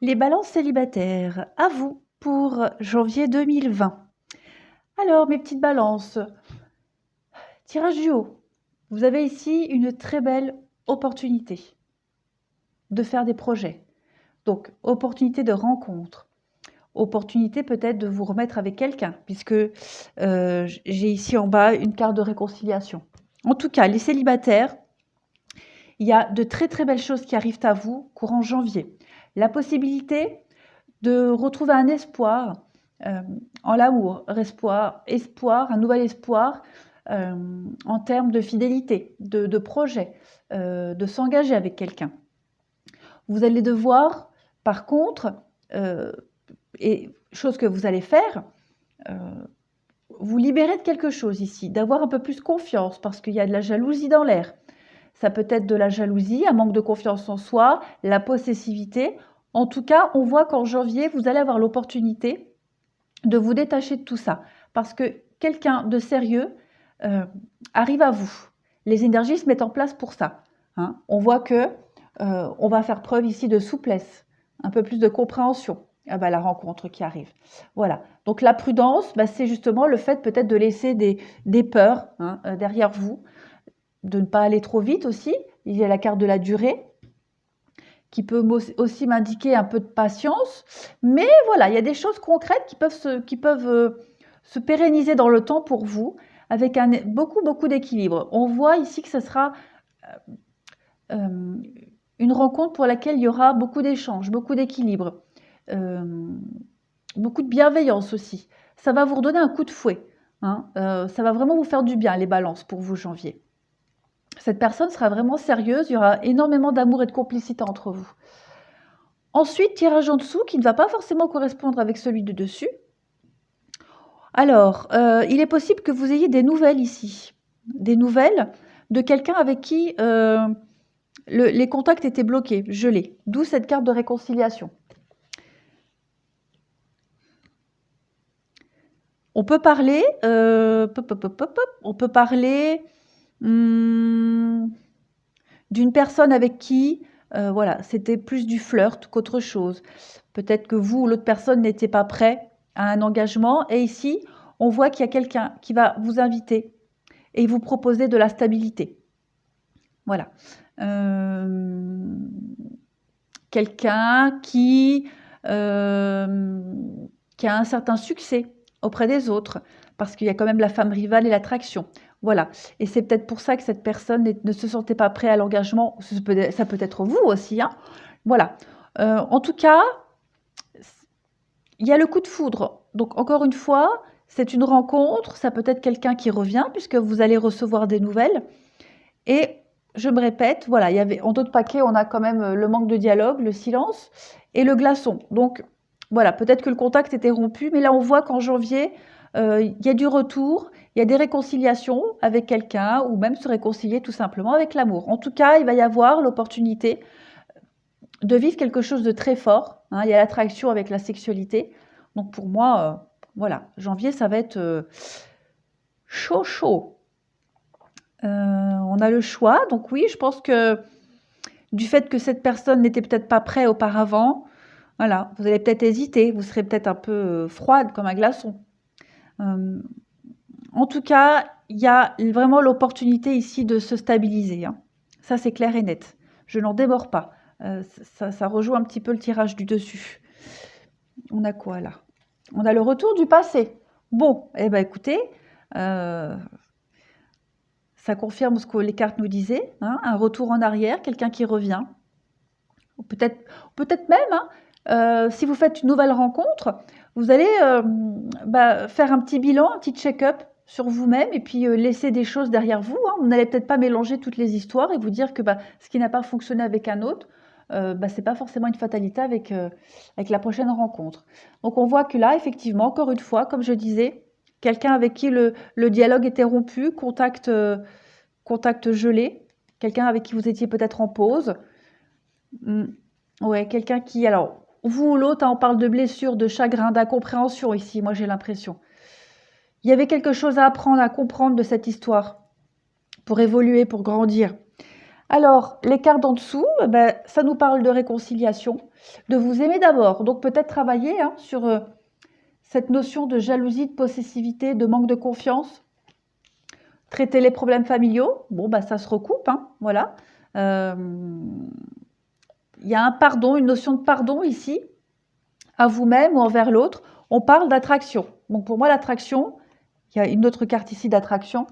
Les balances célibataires, à vous pour janvier 2020. Alors, mes petites balances, tirage du haut. Vous avez ici une très belle opportunité de faire des projets. Donc, opportunité de rencontre, opportunité peut-être de vous remettre avec quelqu'un, puisque j'ai ici en bas une carte de réconciliation. En tout cas, les célibataires, il y a de très très belles choses qui arrivent à vous courant janvier. La possibilité de retrouver un espoir en l'amour, espoir, un nouvel espoir en termes de fidélité, de projet, de s'engager avec quelqu'un. Vous allez devoir, par contre, et chose que vous allez faire, vous libérer de quelque chose ici, d'avoir un peu plus confiance, parce qu'il y a de la jalousie dans l'air. Ça peut être de la jalousie, un manque de confiance en soi, la possessivité. En tout cas, on voit qu'en janvier, vous allez avoir l'opportunité de vous détacher de tout ça. Parce que quelqu'un de sérieux arrive à vous. Les énergies se mettent en place pour ça. Hein. On voit que on va faire preuve ici de souplesse, un peu plus de compréhension à la rencontre qui arrive. Voilà. Donc la prudence, c'est justement le fait peut-être de laisser des peurs derrière vous, de ne pas aller trop vite aussi. Il y a la carte de la durée qui peut aussi m'indiquer un peu de patience. Mais voilà, il y a des choses concrètes qui peuvent se pérenniser dans le temps pour vous, avec beaucoup d'équilibre. On voit ici que ce sera une rencontre pour laquelle il y aura beaucoup d'échanges, beaucoup d'équilibre, beaucoup de bienveillance aussi. Ça va vous redonner un coup de fouet. Hein. Ça va vraiment vous faire du bien, les balances, pour vous, janvier. Cette personne sera vraiment sérieuse, il y aura énormément d'amour et de complicité entre vous. Ensuite, tirage en dessous qui ne va pas forcément correspondre avec celui de dessus. Alors, il est possible que vous ayez des nouvelles ici. Des nouvelles de quelqu'un avec qui les contacts étaient bloqués, gelés. D'où cette carte de réconciliation. On peut parler, d'une personne avec qui, voilà, c'était plus du flirt qu'autre chose. Peut-être que vous ou l'autre personne n'était pas prêt à un engagement. Et ici, on voit qu'il y a quelqu'un qui va vous inviter et vous proposer de la stabilité. Voilà. Quelqu'un qui a un certain succès auprès des autres, parce qu'il y a quand même la femme rivale et l'attraction. Voilà. Et c'est peut-être pour ça que cette personne ne se sentait pas prête à l'engagement. Ça peut être vous aussi. Hein. Voilà. En tout cas, il y a le coup de foudre. Donc, encore une fois, c'est une rencontre. Ça peut être quelqu'un qui revient, puisque vous allez recevoir des nouvelles. Et je me répète, voilà, il y avait en d'autres paquets, on a quand même le manque de dialogue, le silence et le glaçon. Donc, voilà, peut-être que le contact était rompu, mais là, on voit qu'en janvier, il y a du retour, il y a des réconciliations avec quelqu'un ou même se réconcilier tout simplement avec l'amour. En tout cas, il va y avoir l'opportunité de vivre quelque chose de très fort. Hein, il y a l'attraction avec la sexualité. Donc, pour moi, voilà, janvier, ça va être chaud, chaud. On a le choix. Donc oui, je pense que du fait que cette personne n'était peut-être pas prête auparavant, voilà, vous allez peut-être hésiter, vous serez peut-être un peu froide comme un glaçon. En tout cas, il y a vraiment l'opportunité ici de se stabiliser. Hein. Ça, c'est clair et net. Je n'en démords pas. Ça rejoint un petit peu le tirage du dessus. On a quoi là? On a le retour du passé. Bon, eh ben écoutez, ça confirme ce que les cartes nous disaient, hein, un retour en arrière, quelqu'un qui revient. Peut-être même, hein, si vous faites une nouvelle rencontre, vous allez faire un petit bilan, un petit check-up sur vous-même et puis laisser des choses derrière vous. Hein. Vous n'allez peut-être pas mélanger toutes les histoires et vous dire que ce qui n'a pas fonctionné avec un autre, c'est pas forcément une fatalité avec la prochaine rencontre. Donc on voit que là, effectivement, encore une fois, comme je disais, quelqu'un avec qui le dialogue était rompu, contact gelé, quelqu'un avec qui vous étiez peut-être en pause. Ouais, quelqu'un qui, alors, vous ou l'autre, hein, on parle de blessure, de chagrin, d'incompréhension ici, moi j'ai l'impression. Il y avait quelque chose à apprendre, à comprendre de cette histoire, pour évoluer, pour grandir. Alors, les cartes d'en dessous, ben, ça nous parle de réconciliation, de vous aimer d'abord. Donc peut-être travailler hein, sur cette notion de jalousie, de possessivité, de manque de confiance. Traiter les problèmes familiaux, bon, bah, ça se recoupe, hein, voilà. Il y a un pardon, une notion de pardon ici, à vous-même ou envers l'autre. On parle d'attraction. Donc pour moi, l'attraction, il y a une autre carte ici d'attraction.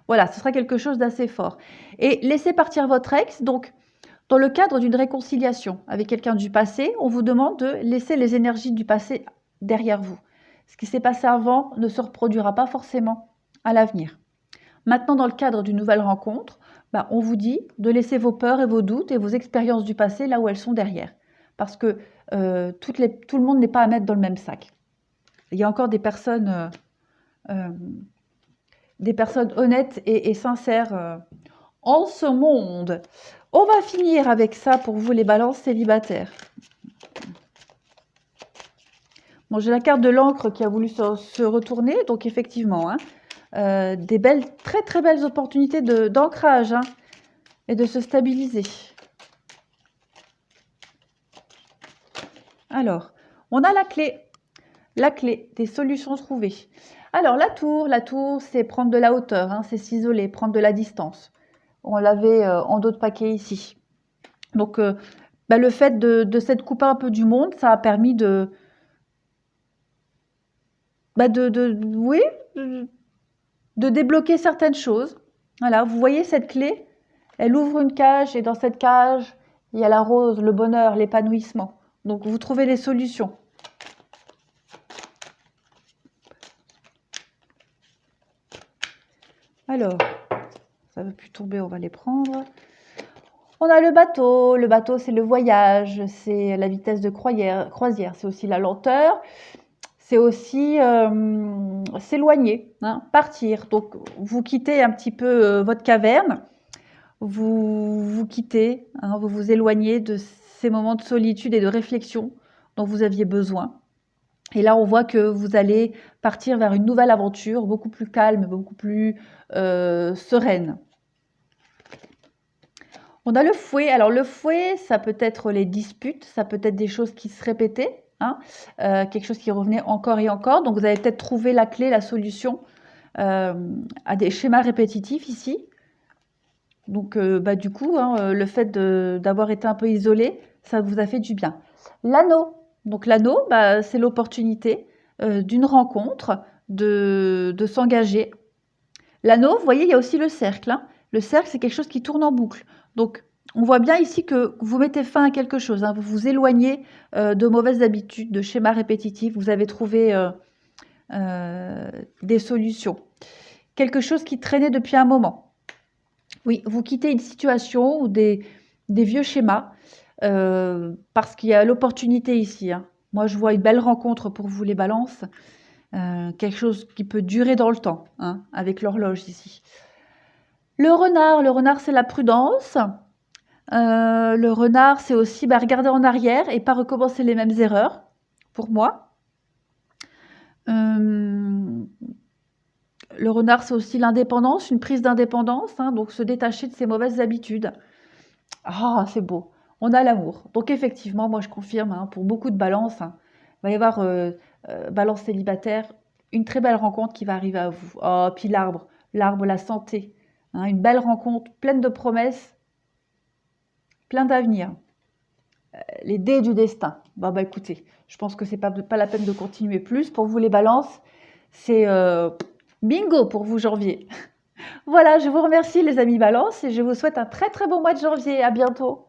Voilà, ce sera quelque chose d'assez fort. Et laissez partir votre ex, donc dans le cadre d'une réconciliation avec quelqu'un du passé, on vous demande de laisser les énergies du passé derrière vous. Ce qui s'est passé avant ne se reproduira pas forcément à l'avenir. Maintenant, dans le cadre d'une nouvelle rencontre, bah, on vous dit de laisser vos peurs et vos doutes et vos expériences du passé là où elles sont derrière. Parce que tout le monde n'est pas à mettre dans le même sac. Il y a encore des personnes honnêtes et sincères en ce monde. On va finir avec ça pour vous les balances célibataires. Bon, j'ai la carte de l'encre qui a voulu se retourner, donc effectivement, hein, des belles, très très belles opportunités d'ancrage hein, et de se stabiliser. Alors, on a la clé des solutions trouvées. Alors, la tour, c'est prendre de la hauteur, hein, c'est s'isoler, prendre de la distance. On l'avait en dos de paquet ici. Donc, bah, le fait de s'être coupé un peu du monde, ça a permis bah, oui, de débloquer certaines choses. Voilà, vous voyez cette clé, elle ouvre une cage et dans cette cage, il y a la rose, le bonheur, l'épanouissement. Donc, vous trouvez des solutions. Alors, ça ne veut plus tomber, on va les prendre. On a le bateau c'est le voyage, c'est la vitesse de croisière, c'est aussi la lenteur, c'est aussi s'éloigner, hein, partir. Donc vous quittez un petit peu votre caverne, vous quittez, hein, vous vous éloignez de ces moments de solitude et de réflexion dont vous aviez besoin. Et là, on voit que vous allez partir vers une nouvelle aventure, beaucoup plus calme, beaucoup plus sereine. On a le fouet. Alors le fouet, ça peut être les disputes, ça peut être des choses qui se répétaient, hein, quelque chose qui revenait encore et encore. Donc vous avez peut-être trouvé la clé, la solution à des schémas répétitifs ici. Donc bah, du coup, hein, le fait d'avoir été un peu isolé, ça vous a fait du bien. L'anneau. Donc l'anneau, bah, c'est l'opportunité d'une rencontre, de s'engager. L'anneau, vous voyez, il y a aussi le cercle. Hein. Le cercle, c'est quelque chose qui tourne en boucle. Donc, on voit bien ici que vous mettez fin à quelque chose. Hein. Vous vous éloignez de mauvaises habitudes, de schémas répétitifs. Vous avez trouvé des solutions. Quelque chose qui traînait depuis un moment. Oui, vous quittez une situation ou des vieux schémas parce qu'il y a l'opportunité ici. Hein. Moi, je vois une belle rencontre pour vous, les balances. Quelque chose qui peut durer dans le temps, hein, avec l'horloge ici. Le renard c'est la prudence. Le renard, c'est aussi bah, regarder en arrière et pas recommencer les mêmes erreurs, pour moi. Le renard, c'est aussi l'indépendance, une prise d'indépendance, hein, donc se détacher de ses mauvaises habitudes. Ah, c'est beau. On a l'amour. Donc effectivement, moi je confirme, hein, pour beaucoup de balances, hein, il va y avoir balance célibataire, une très belle rencontre qui va arriver à vous. Oh, puis l'arbre, la santé, hein, une belle rencontre pleine de promesses, plein d'avenir. Les dés du destin. Bon, bah écoutez, je pense que c'est pas la peine de continuer plus. Pour vous les balances, c'est bingo pour vous janvier. Voilà, je vous remercie les amis balance et je vous souhaite un très très bon mois de janvier. À bientôt.